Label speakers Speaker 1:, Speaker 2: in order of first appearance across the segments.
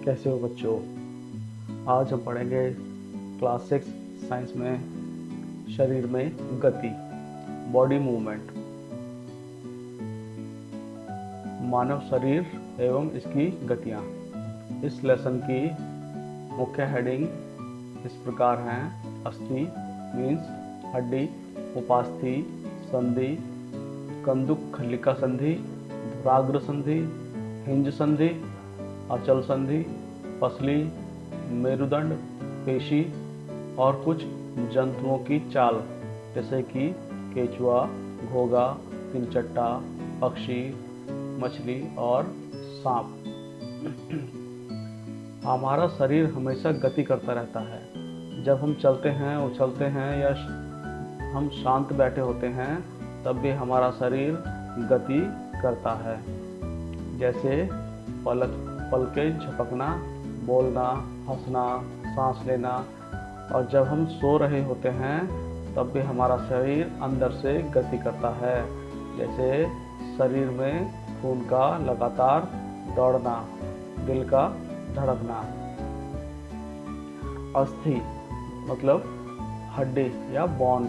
Speaker 1: कैसे हो बच्चों। आज हम पढ़ेंगे क्लास 6 साइंस में शरीर में गति, बॉडी मूवमेंट, मानव शरीर एवं इसकी गतियाँ। इस लेसन की मुख्य हेडिंग इस प्रकार हैं। अस्थि मीन्स हड्डी, उपास्थि संधि, कंदुक खल्लिका संधि, धुराग्र संधि, हिंज संधि, अचल संधि, पसली, मेरुदंड, पेशी और कुछ जंतुओं की चाल जैसे कि केचुआ, घोगा, तिलचट्टा, पक्षी, मछली और सांप। हमारा शरीर हमेशा गति करता रहता है। जब हम चलते हैं, उछलते हैं या हम शांत बैठे होते हैं तब भी हमारा शरीर गति करता है। जैसे पलकें झपकना, बोलना, हंसना, सांस लेना। और जब हम सो रहे होते हैं तब भी हमारा शरीर अंदर से गति करता है। जैसे शरीर में खून का लगातार दौड़ना, दिल का धड़कना। अस्थि मतलब हड्डी या बोन।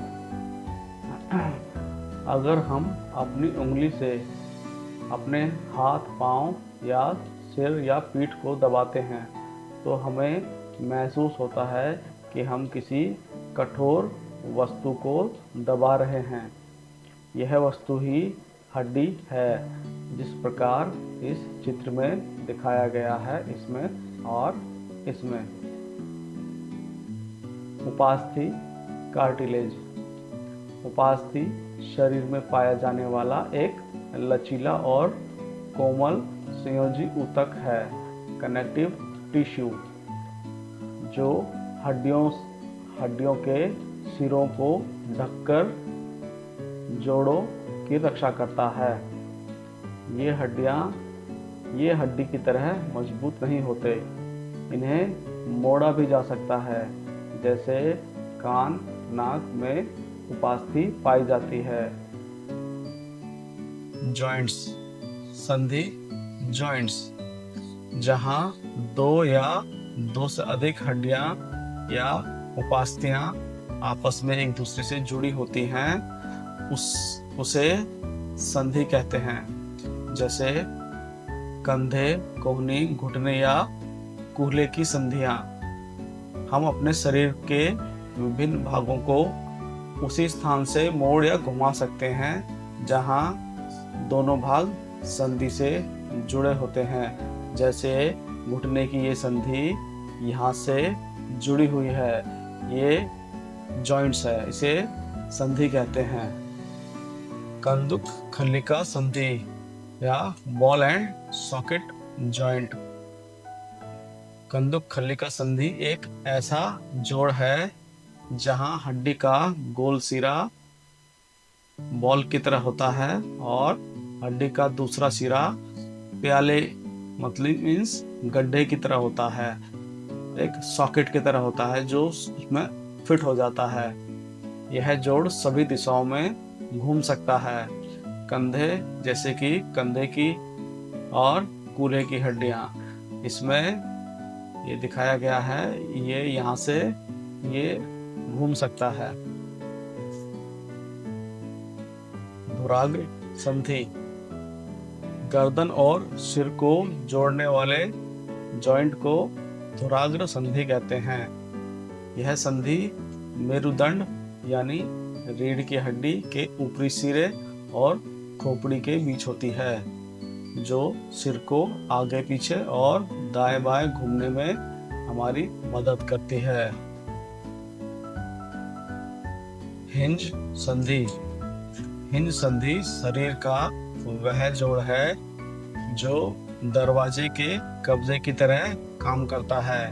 Speaker 1: अगर हम अपनी उंगली से अपने हाथ, पाँव या सिर या पीठ को दबाते हैं तो हमें महसूस होता है कि हम किसी कठोर वस्तु को दबा रहे हैं। यह वस्तु ही हड्डी है, जिस प्रकार इस चित्र में दिखाया गया है, इसमें और इसमें। उपास्थि कार्टिलेज। उपास्थि शरीर में पाया जाने वाला एक लचीला और कोमल संयोजी ऊतक है, कनेक्टिव टिश्यू, जो हड्डियों के सिरों को ढककर जोड़ों की रक्षा करता है। ये हड्डी की तरह मजबूत नहीं होते। इन्हें मोड़ा भी जा सकता है। जैसे कान, नाक में उपास्थि पाई जाती है। जॉइंट्स, संधि, जॉइंट्स, जहां दो या दो से अधिक हड्डियां या उपास्थियां आपस में एक दूसरे से जुड़ी होती हैं, उसे संधि कहते हैं। जैसे कंधे, कोहनी, घुटने या कूल्हे की संधियां। हम अपने शरीर के विभिन्न भागों को उसी स्थान से मोड़ या घुमा सकते हैं जहां दोनों भाग संधि से जुड़े होते हैं। जैसे घुटने की ये संधि यहाँ से जुड़ी हुई है, ये जॉइंट्स है, इसे संधि कहते हैं। कंदुक खल्लिका संधि या बॉल एंड सॉकेट जॉइंट। कंदुक खल्लिका संधि एक ऐसा जोड़ है जहां हड्डी का गोल सिरा बॉल की तरह होता है और हड्डी का दूसरा सिरा प्याले मतलब मीन्स गड्ढे की तरह होता है, एक सॉकेट की तरह होता है जो उसमें फिट हो जाता है। यह जोड़ सभी दिशाओं में घूम सकता है। कंधे जैसे कि कंधे की और कूल्हे की हड्डियां, इसमें ये दिखाया गया है, ये यहाँ से ये घूम सकता है। धुराग्र संधि, गर्दन और सिर को जोड़ने वाले जॉइंट को धुराग्र संधि कहते हैं। यह संधि मेरुदंड यानी रीढ़ की हड्डी के ऊपरी सिरे और खोपड़ी के बीच होती है, जो सिर को आगे पीछे और दाएं बाएं घूमने में हमारी मदद करती है। हिंज संधि। हिंज संधि शरीर का वह जोड़ है जो दरवाजे के कब्जे की तरह काम करता है।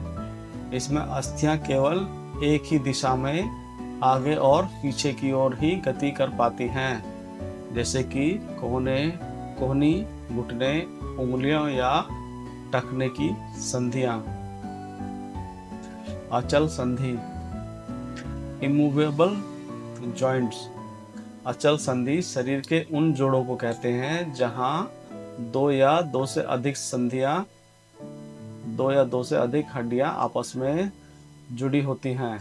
Speaker 1: इसमें अस्थियां केवल एक ही दिशा में आगे और पीछे की ओर ही गति कर पाती हैं, जैसे कि कोहनी, घुटने, उंगलियों या टखने की संधियां। अचल संधि, इमूवेबल जॉइंट्स। अचल संधि शरीर के उन जोड़ों को कहते हैं जहां दो या दो से अधिक संधियां दो या दो से अधिक हड्डियां आपस में जुड़ी होती हैं।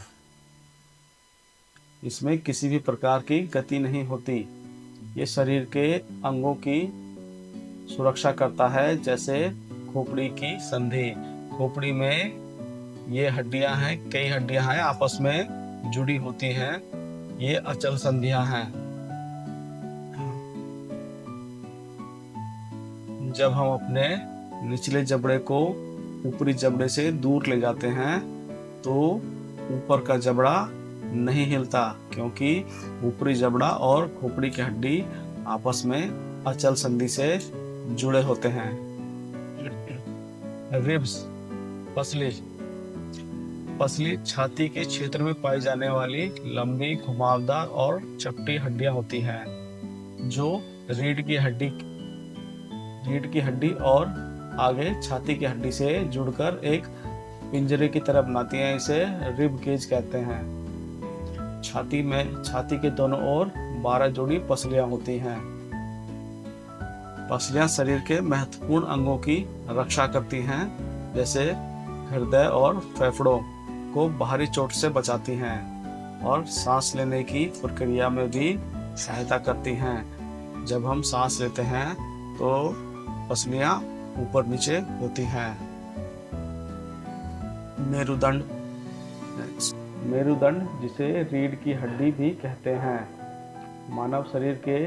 Speaker 1: इसमें किसी भी प्रकार की गति नहीं होती। ये शरीर के अंगों की सुरक्षा करता है, जैसे खोपड़ी की संधि। खोपड़ी में ये हड्डियां हैं, कई हड्डियां हैं आपस में जुड़ी होती हैं। ये अचल संधियां हैं। जब हम अपने निचले जबड़े को ऊपरी जबड़े से दूर ले जाते हैं तो ऊपर का जबड़ा नहीं हिलता, क्योंकि ऊपरी जबड़ा और खोपड़ी की हड्डी आपस में अचल संधि से जुड़े होते हैं। रिब्स, पसली। पसली छाती के क्षेत्र में पाई जाने वाली लंबी, घुमावदार और चपटी हड्डियां होती हैं, जो रीढ़ की हड्डी और आगे छाती की हड्डी से जुड़कर एक पिंजरे की तरह बनाती हैं। इसे रिब केज कहते हैं। छाती के दोनों ओर 12 जोड़ी पसलियां होती हैं। पसलियां शरीर के महत्वपूर्ण अंगों की रक्षा करती हैं, जैसे हृदय और फेफड़ों को बाहरी चोट से बचाती हैं और सांस लेने की प्रक्रिया में भी सहायता करती हैं। जब हम सांस लेते हैं तो पसलियां ऊपर नीचे होती हैं। मेरुदंड। मेरुदंड, जिसे रीढ़ की हड्डी भी कहते हैं, मानव शरीर के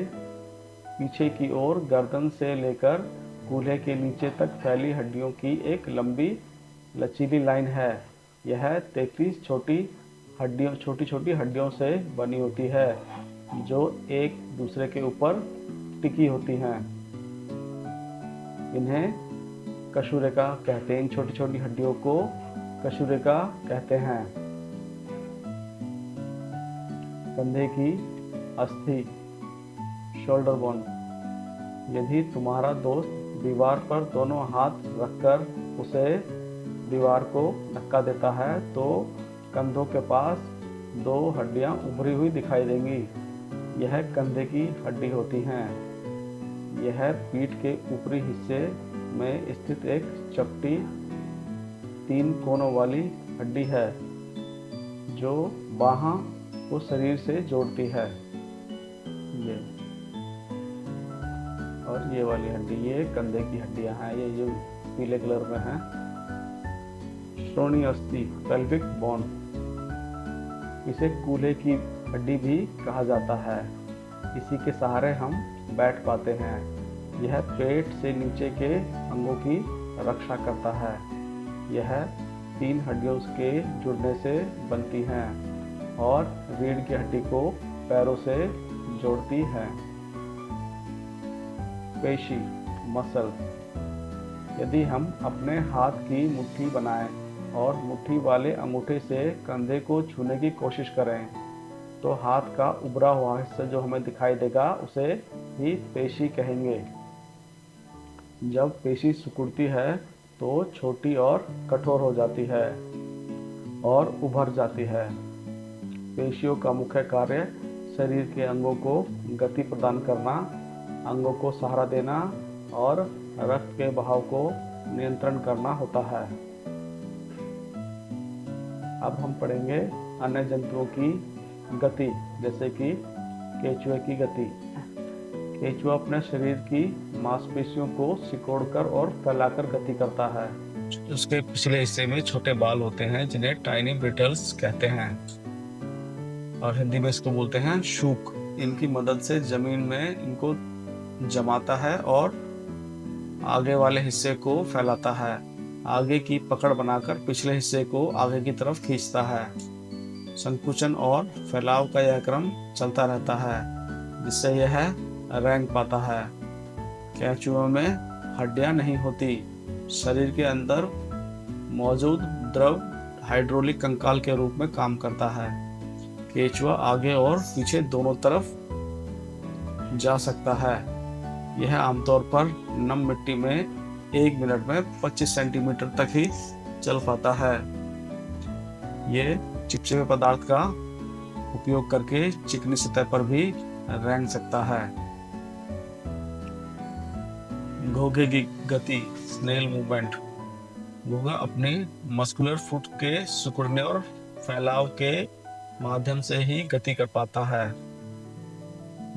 Speaker 1: पीछे की ओर गर्दन से लेकर कूल्हे के नीचे तक फैली हड्डियों की एक लंबी लचीली लाइन है। यह 33 छोटी हड्डियों से बनी होती है, जो एक दूसरे के ऊपर टिकी होती हैं। इन्हें कशुरेका कहते हैं। इन छोटी छोटी हड्डियों को कशुरेका कहते हैं। कंधे की अस्थि, शोल्डर बोन। यदि तुम्हारा दोस्त दीवार पर दोनों हाथ रखकर उसे दीवार को धक्का देता है तो कंधों के पास 2 हड्डियां उभरी हुई दिखाई देंगी। यह कंधे की हड्डी होती हैं। यह पीठ के ऊपरी हिस्से में स्थित एक चपटी 3 कोनों वाली हड्डी है, जो बाहां को शरीर से जोड़ती है। ये और ये वाली हड्डी, ये कंधे की हड्डियां हैं। ये जो पीले कलर में है। श्रोणि अस्थि, पेल्विक बोन। इसे कूल्हे की हड्डी भी कहा जाता है। इसी के सहारे हम बैठ पाते हैं। यह पेट से नीचे के अंगों की रक्षा करता है। यह 3 हड्डियों के जुड़ने से बनती हैं और रीढ़ की हड्डी को पैरों से जोड़ती है। पेशी, मसल। यदि हम अपने हाथ की मुट्ठी बनाएं और मुट्ठी वाले अंगूठे से कंधे को छूने की कोशिश करें तो हाथ का उभरा हुआ हिस्सा जो हमें दिखाई देगा उसे ही पेशी कहेंगे। जब पेशी सिकुड़ती है तो छोटी और कठोर हो जाती है और उभर जाती है। पेशियों का मुख्य कार्य शरीर के अंगों को गति प्रदान करना, अंगों को सहारा देना और रक्त के बहाव को नियंत्रण करना होता है। अब हम पढ़ेंगे अन्य जंतुओं की गति, जैसे कि केंचुए की गति। केंचुआ अपने शरीर की मांसपेशियों को सिकोड़कर और फैलाकर गति करता है। उसके पिछले हिस्से में छोटे बाल होते हैं जिन्हें टाइनी ब्रिटल्स कहते हैं और हिंदी में इसको बोलते हैं शूक। इनकी मदद से जमीन में इनको जमाता है और आगे वाले हिस्से को फैलाता है। आगे की पकड़ बनाकर पिछले हिस्से को आगे की तरफ खींचता है। संकुचन और फैलाव का यह क्रम चलता रहता है, जिससे यह रेंग पाता है। केंचुओं में हड्डियां नहीं होती। शरीर के अंदर मौजूद द्रव हाइड्रोलिक कंकाल के रूप में काम करता है। केंचुआ आगे और पीछे दोनों तरफ जा सकता है। यह आमतौर पर नम मिट्टी में 1 मिनट में 25 सेंटीमीटर तक ही चल पाता है। ये चिपचिपे पदार्थ का उपयोग करके चिकनी सतह पर भी रेंग सकता है। घोंघे की गति, स्नेल मूवमेंट। घोंघा अपनी मस्कुलर फुट के सिकुड़ने और फैलाव के माध्यम से ही गति कर पाता है।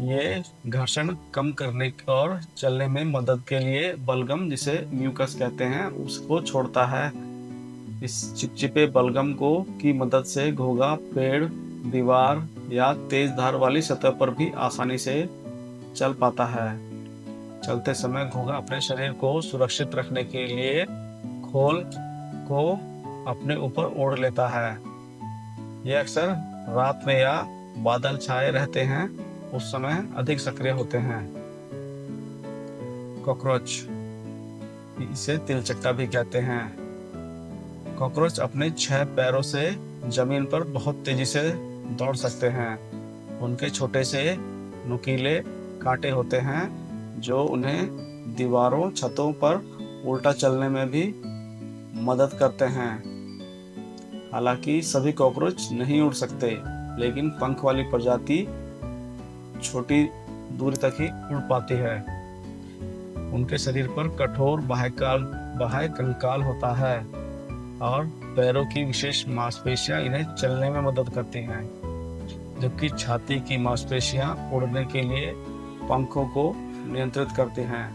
Speaker 1: ये घर्षण कम करने और चलने में मदद के लिए बलगम, जिसे म्यूकस कहते हैं, उसको छोड़ता है। इस चिपचिपे बलगम की मदद से घोंघा पेड़, दीवार या तेज धार वाली सतह पर भी आसानी से चल पाता है। चलते समय घोंघा अपने शरीर को सुरक्षित रखने के लिए खोल को अपने ऊपर ओढ़ लेता है। यह अक्सर रात में या बादल छाए रहते हैं उस समय अधिक सक्रिय होते हैं। कॉकरोच, इसे तिलचट्टा भी कहते हैं। कॉकरोच अपने 6 पैरों से जमीन पर बहुत तेजी से दौड़ सकते हैं। उनके छोटे से नुकीले कांटे होते हैं जो उन्हें दीवारों, छतों पर उल्टा चलने में भी मदद करते हैं। हालांकि सभी कॉकरोच नहीं उड़ सकते, लेकिन पंख वाली प्रजाति छोटी दूरी तक ही उड़ पाती है। उनके शरीर पर कठोर बाह्य कंकाल होता है और पैरों की विशेष मांसपेशियां इन्हें चलने में मदद करती हैं, जबकि छाती की मांसपेशियां उड़ने के लिए पंखों को नियंत्रित करती हैं।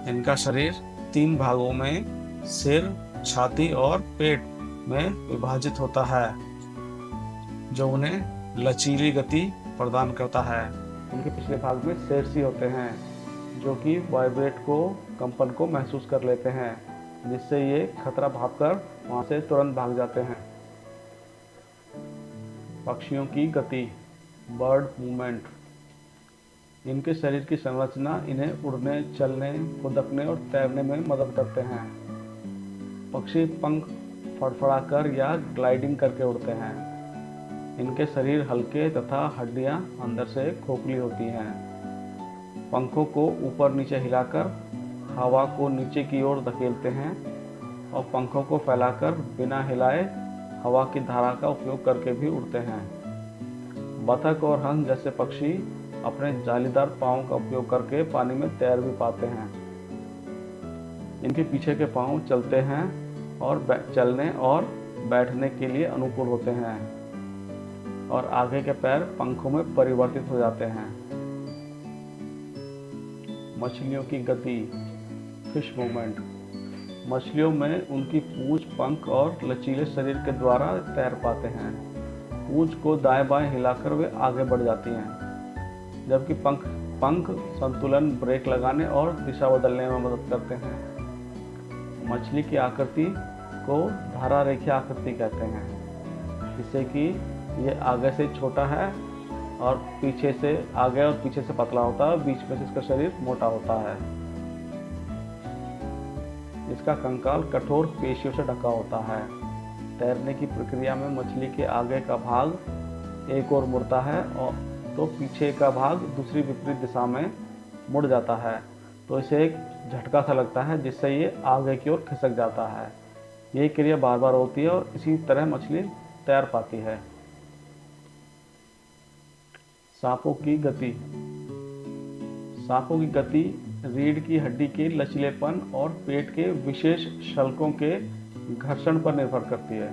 Speaker 1: इनका शरीर 3 भागों में सिर, छाती और पेट में विभाजित होता है, जो उन्हें लचीली गति प्रदान करता है। उनके पिछले भाग में सेरसी होते हैं, जो कि वाइब्रेट को, कंपन को महसूस कर लेते हैं, जिससे ये खतरा भांपकर वहां से तुरंत भाग जाते हैं। पक्षियों की गति, बर्ड मूवमेंट। इनके शरीर की संरचना इन्हें उड़ने, चलने, खुदकने और तैरने में मदद करते हैं। पक्षी पंख फड़फड़ाकर या ग्लाइडिंग करके उड़ते हैं। इनके शरीर हल्के तथा हड्डियां अंदर से खोखली होती हैं। पंखों को ऊपर नीचे हिलाकर हवा को नीचे की ओर धकेलते हैं और पंखों को फैलाकर बिना हिलाए हवा की धारा का उपयोग करके भी उड़ते हैं। बतख और हंस जैसे पक्षी अपने जालीदार पांव का उपयोग करके पानी में तैर भी पाते हैं। इनके पीछे के पांव चलते हैं और चलने और बैठने के लिए अनुकूल होते हैं और आगे के पैर पंखों में परिवर्तित हो जाते हैं। मछलियों की गति, फिश मूवमेंट। मछलियों में उनकी पूंछ, पंख और लचीले शरीर के द्वारा तैर पाते हैं। पूंछ को दाएं बाएं हिलाकर वे आगे बढ़ जाती हैं, जबकि पंख संतुलन, ब्रेक लगाने और दिशा बदलने में मदद करते हैं। मछली की आकृति को धारा रेखा आकृति कहते हैं, जिससे कि ये आगे से छोटा है और पीछे से आगे और पीछे से पतला होता है, बीच में से इसका शरीर मोटा होता है। इसका कंकाल कठोर पेशियों से ढका होता है। तैरने की प्रक्रिया में मछली के आगे का भाग एक ओर मुड़ता है और तो पीछे का भाग दूसरी विपरीत दिशा में मुड़ जाता है, तो इसे एक झटका सा लगता है, जिससे ये आगे की ओर खिसक जाता है। ये क्रिया बार बार होती है और इसी तरह मछली तैर पाती है। सांपों की गति। सांपों की गति रीढ़ की हड्डी के लचीलेपन और पेट के विशेष शल्कों के घर्षण पर निर्भर करती है,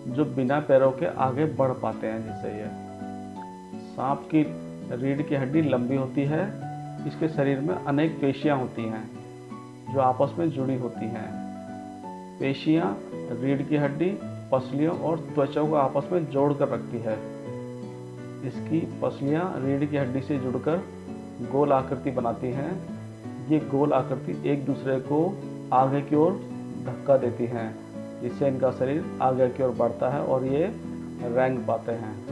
Speaker 1: जो बिना पैरों के आगे बढ़ पाते हैं। जिससे ये सांप की रीढ़ की हड्डी लंबी होती है। इसके शरीर में अनेक पेशियां होती हैं जो आपस में जुड़ी होती हैं। पेशियां रीढ़ की हड्डी, पसलियों और त्वचा को आपस में जोड़कर रखती है। इसकी पसलियां रीढ़ की हड्डी से जुड़कर गोल आकृति बनाती हैं। ये गोल आकृति एक दूसरे को आगे की ओर धक्का देती हैं, जिससे इनका शरीर आगे की ओर बढ़ता है और ये रेंग पाते हैं।